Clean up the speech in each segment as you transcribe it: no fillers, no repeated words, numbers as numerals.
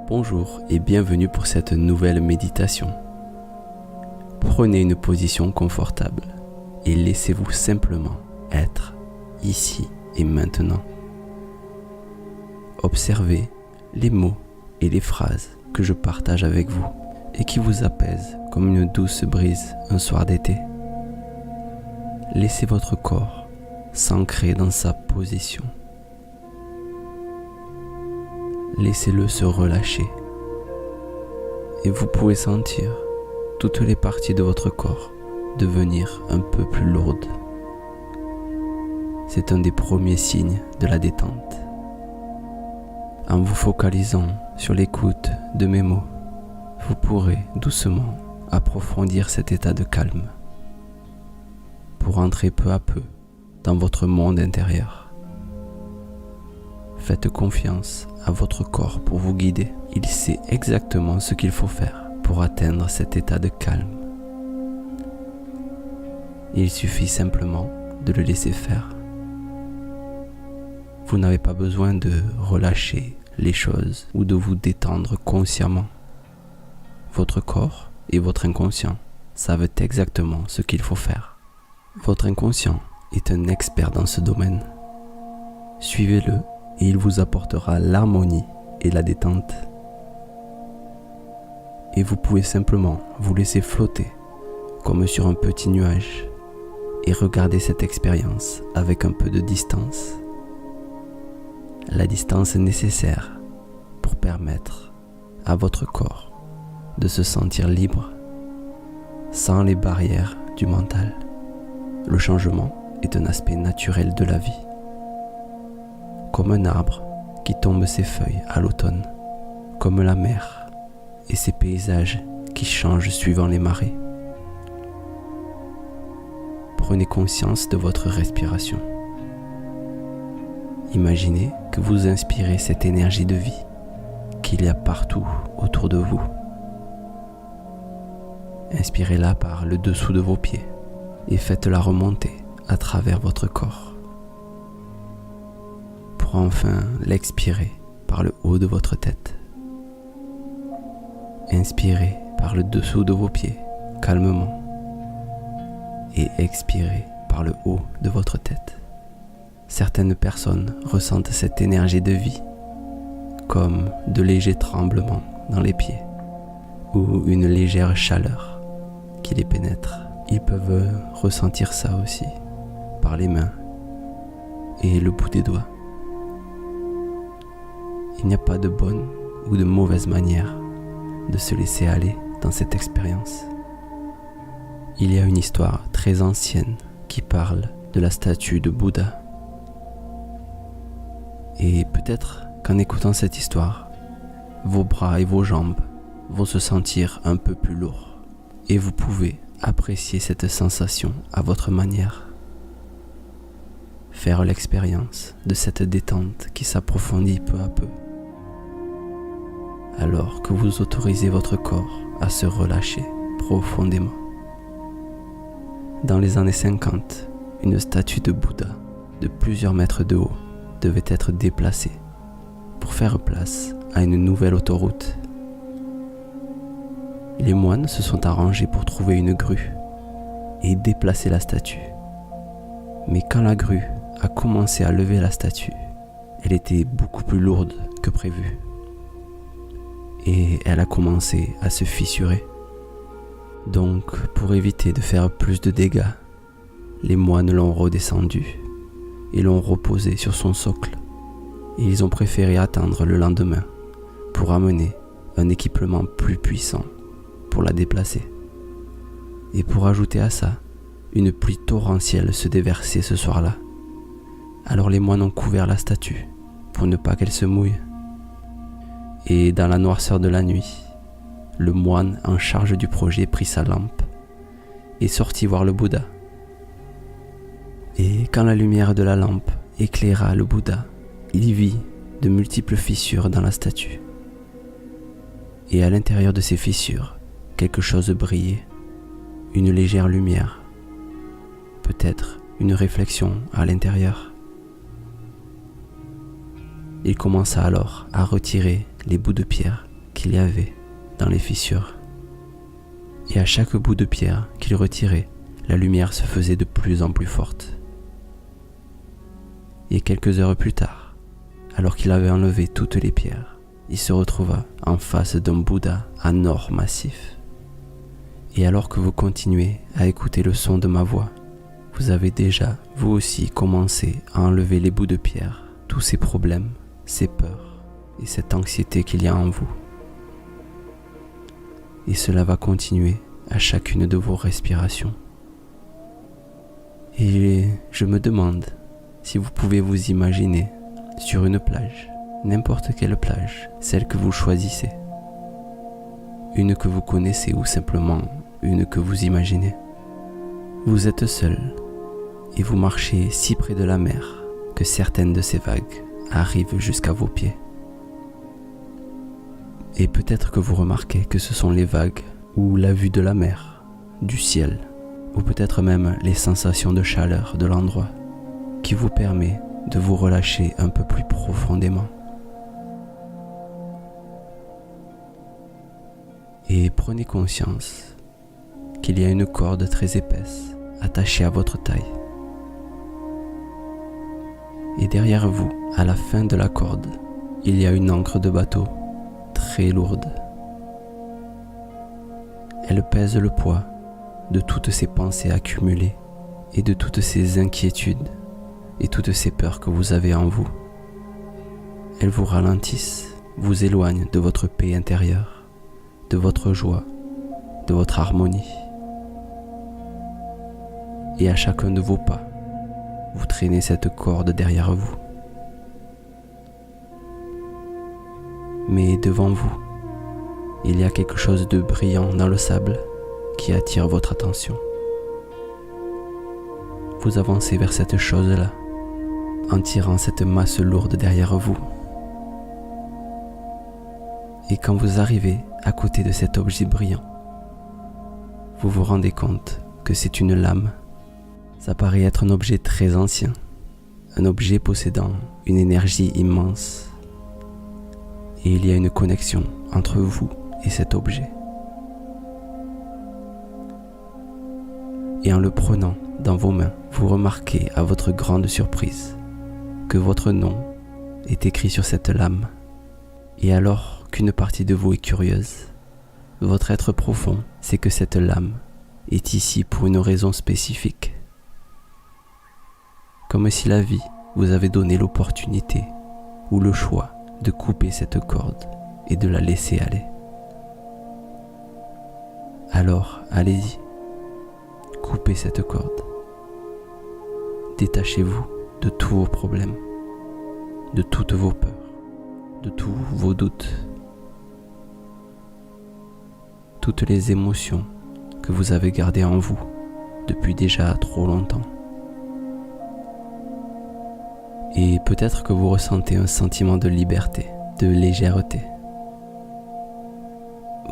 Bonjour et bienvenue pour cette nouvelle méditation. Prenez une position confortable et laissez-vous simplement être ici et maintenant. Observez les mots et les phrases que je partage avec vous et qui vous apaisent comme une douce brise un soir d'été. Laissez votre corps s'ancrer dans sa position. Laissez-le se relâcher et vous pouvez sentir toutes les parties de votre corps devenir un peu plus lourdes. C'est un des premiers signes de la détente. En vous focalisant sur l'écoute de mes mots, vous pourrez doucement approfondir cet état de calme pour entrer peu à peu dans votre monde intérieur. Faites confiance à votre corps pour vous guider. Il sait exactement ce qu'il faut faire pour atteindre cet état de calme. Il suffit simplement de le laisser faire. Vous n'avez pas besoin de relâcher les choses ou de vous détendre consciemment. Votre corps et votre inconscient savent exactement ce qu'il faut faire. Votre inconscient est un expert dans ce domaine. Suivez-le et il vous apportera l'harmonie et la détente. Et vous pouvez simplement vous laisser flotter comme sur un petit nuage et regarder cette expérience avec un peu de distance. La distance nécessaire pour permettre à votre corps de se sentir libre sans les barrières du mental. Le changement est un aspect naturel de la vie. Comme un arbre qui tombe ses feuilles à l'automne, comme la mer et ses paysages qui changent suivant les marées. Prenez conscience de votre respiration. Imaginez que vous inspirez cette énergie de vie qu'il y a partout autour de vous. Inspirez-la par le dessous de vos pieds et faites-la remonter à travers votre corps. Pour enfin l'expirer par le haut de votre tête. Inspirez par le dessous de vos pieds, calmement. Et expirez par le haut de votre tête. Certaines personnes ressentent cette énergie de vie comme de légers tremblements dans les pieds ou une légère chaleur qui les pénètre. Ils peuvent ressentir ça aussi par les mains et le bout des doigts. Il n'y a pas de bonne ou de mauvaise manière de se laisser aller dans cette expérience. Il y a une histoire très ancienne qui parle de la statue de Bouddha. Et peut-être qu'en écoutant cette histoire, vos bras et vos jambes vont se sentir un peu plus lourds. Et vous pouvez apprécier cette sensation à votre manière. Faire l'expérience de cette détente qui s'approfondit peu à peu. Alors que vous autorisez votre corps à se relâcher profondément. Dans les années 50, une statue de Bouddha de plusieurs mètres de haut devait être déplacée pour faire place à une nouvelle autoroute. Les moines se sont arrangés pour trouver une grue et déplacer la statue. Mais quand la grue a commencé à lever la statue, elle était beaucoup plus lourde que prévu. Et elle a commencé à se fissurer. Donc, pour éviter de faire plus de dégâts, les moines l'ont redescendu et l'ont reposé sur son socle. Et ils ont préféré attendre le lendemain pour amener un équipement plus puissant pour la déplacer. Et pour ajouter à ça, une pluie torrentielle se déversait ce soir-là. Alors les moines ont couvert la statue pour ne pas qu'elle se mouille. Et dans la noirceur de la nuit, le moine en charge du projet prit sa lampe et sortit voir le Bouddha. Et quand la lumière de la lampe éclaira le Bouddha, il y vit de multiples fissures dans la statue. Et à l'intérieur de ces fissures, quelque chose brillait, une légère lumière, peut-être une réflexion à l'intérieur. Il commença alors à retirer les bouts de pierre qu'il y avait dans les fissures. Et à chaque bout de pierre qu'il retirait, la lumière se faisait de plus en plus forte. Et quelques heures plus tard, alors qu'il avait enlevé toutes les pierres, il se retrouva en face d'un Bouddha en or massif. Et alors que vous continuez à écouter le son de ma voix, vous avez déjà, vous aussi, commencé à enlever les bouts de pierre, tous ces problèmes, ces peurs et cette anxiété qu'il y a en vous. Et cela va continuer à chacune de vos respirations. Et je me demande si vous pouvez vous imaginer sur une plage, n'importe quelle plage, celle que vous choisissez, une que vous connaissez ou simplement une que vous imaginez. Vous êtes seul et vous marchez si près de la mer que certaines de ces vagues arrivent jusqu'à vos pieds. Et peut-être que vous remarquez que ce sont les vagues ou la vue de la mer, du ciel, ou peut-être même les sensations de chaleur de l'endroit qui vous permet de vous relâcher un peu plus profondément. Et prenez conscience qu'il y a une corde très épaisse attachée à votre taille. Et derrière vous, à la fin de la corde, il y a une ancre de bateau très lourde. Elle pèse le poids de toutes ces pensées accumulées et de toutes ces inquiétudes et toutes ces peurs que vous avez en vous. Elles vous ralentissent, vous éloignent de votre paix intérieure, de votre joie, de votre harmonie. Et à chacun de vos pas, vous traînez cette corde derrière vous. Mais devant vous, il y a quelque chose de brillant dans le sable qui attire votre attention. Vous avancez vers cette chose-là, en tirant cette masse lourde derrière vous. Et quand vous arrivez à côté de cet objet brillant, vous vous rendez compte que c'est une lame. Ça paraît être un objet très ancien, un objet possédant une énergie immense. Et il y a une connexion entre vous et cet objet. Et en le prenant dans vos mains, vous remarquez à votre grande surprise que votre nom est écrit sur cette lame. Et alors qu'une partie de vous est curieuse, votre être profond sait que cette lame est ici pour une raison spécifique. Comme si la vie vous avait donné l'opportunité ou le choix de couper cette corde et de la laisser aller. Alors, allez-y, coupez cette corde. Détachez-vous de tous vos problèmes, de toutes vos peurs, de tous vos doutes, toutes les émotions que vous avez gardées en vous depuis déjà trop longtemps. Et peut-être que vous ressentez un sentiment de liberté, de légèreté.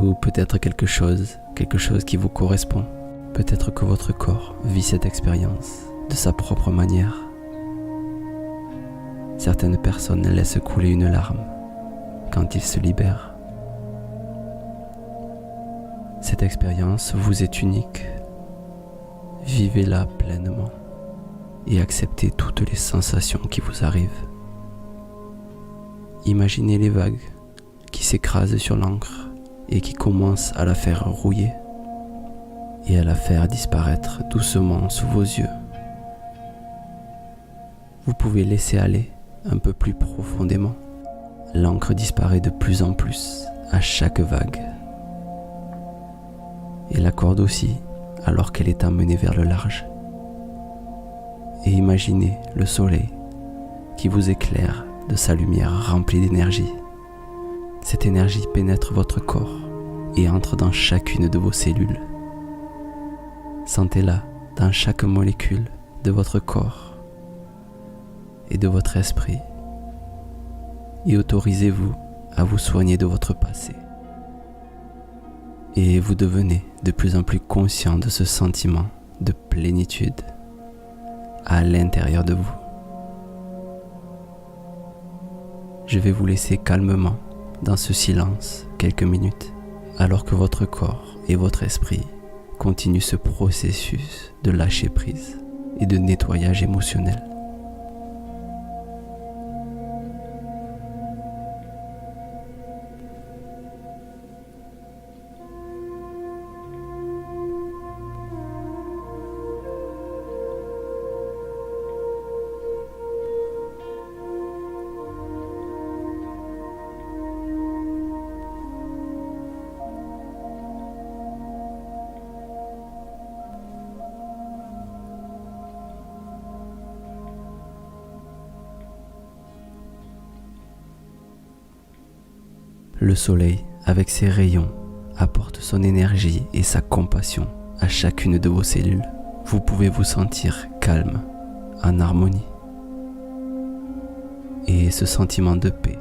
Ou peut-être quelque chose qui vous correspond. Peut-être que votre corps vit cette expérience de sa propre manière. Certaines personnes laissent couler une larme quand ils se libèrent. Cette expérience vous est unique. Vivez-la pleinement et acceptez toutes les sensations qui vous arrivent. Imaginez les vagues qui s'écrasent sur l'encre et qui commencent à la faire rouiller et à la faire disparaître doucement sous vos yeux. Vous pouvez laisser aller un peu plus profondément. L'encre disparaît de plus en plus à chaque vague. Et la corde aussi, alors qu'elle est emmenée vers le large. Et imaginez le soleil qui vous éclaire de sa lumière remplie d'énergie. Cette énergie pénètre votre corps et entre dans chacune de vos cellules. Sentez-la dans chaque molécule de votre corps et de votre esprit. Et autorisez-vous à vous soigner de votre passé. Et vous devenez de plus en plus conscient de ce sentiment de plénitude à l'intérieur de vous. Je vais vous laisser calmement dans ce silence quelques minutes, alors que votre corps et votre esprit continuent ce processus de lâcher prise et de nettoyage émotionnel. Le soleil, avec ses rayons, apporte son énergie et sa compassion à chacune de vos cellules. Vous pouvez vous sentir calme, en harmonie. Et ce sentiment de paix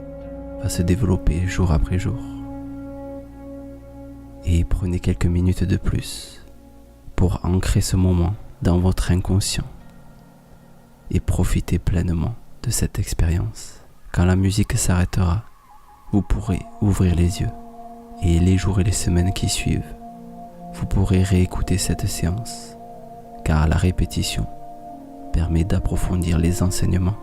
va se développer jour après jour. Et prenez quelques minutes de plus pour ancrer ce moment dans votre inconscient et profitez pleinement de cette expérience. Quand la musique s'arrêtera, vous pourrez ouvrir les yeux et les jours et les semaines qui suivent, vous pourrez réécouter cette séance car la répétition permet d'approfondir les enseignements.